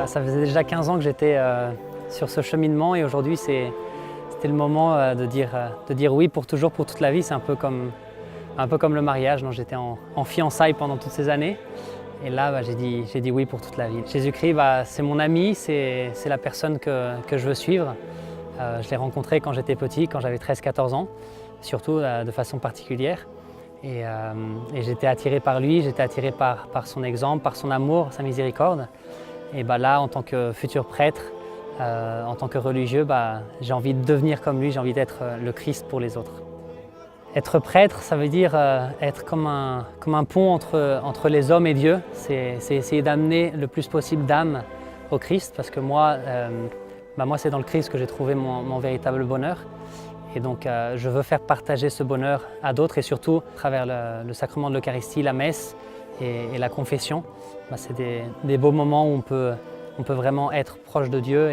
Ça faisait déjà 15 ans que j'étais sur ce cheminement et aujourd'hui c'était le moment de dire oui pour toujours, pour toute la vie. C'est un peu comme le mariage. J'étais en fiançailles pendant toutes ces années et là j'ai dit oui pour toute la vie. Jésus-Christ, c'est mon ami, c'est la personne que je veux suivre. Je l'ai rencontré quand j'étais petit, quand j'avais 13-14 ans, surtout de façon particulière. Et j'étais attiré par lui, j'étais attiré par son exemple, par son amour, sa miséricorde. Et là, en tant que futur prêtre, en tant que religieux, j'ai envie de devenir comme lui, j'ai envie d'être le Christ pour les autres. Être prêtre, ça veut dire être comme un pont entre les hommes et Dieu. C'est essayer d'amener le plus possible d'âmes au Christ, parce que moi c'est dans le Christ que j'ai trouvé mon véritable bonheur. Et donc je veux faire partager ce bonheur à d'autres et surtout à travers le sacrement de l'Eucharistie, la messe et la confession. C'est des beaux moments où on peut vraiment être proche de Dieu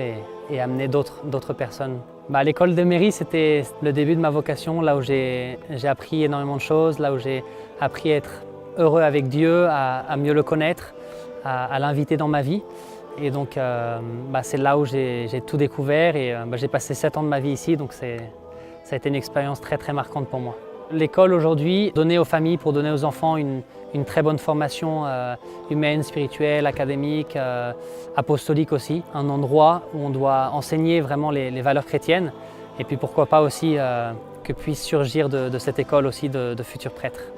et amener d'autres personnes. L'école de mairie, c'était le début de ma vocation, là où j'ai appris énormément de choses, là où j'ai appris à être heureux avec Dieu, à mieux le connaître, à l'inviter dans ma vie. Et donc c'est là où j'ai tout découvert et j'ai passé 7 ans de ma vie ici, donc ça a été une expérience très très marquante pour moi. L'école aujourd'hui, donner aux familles pour donner aux enfants une très bonne formation humaine, spirituelle, académique, apostolique aussi. Un endroit où on doit enseigner vraiment les valeurs chrétiennes et puis pourquoi pas aussi que puissent surgir de cette école aussi de futurs prêtres.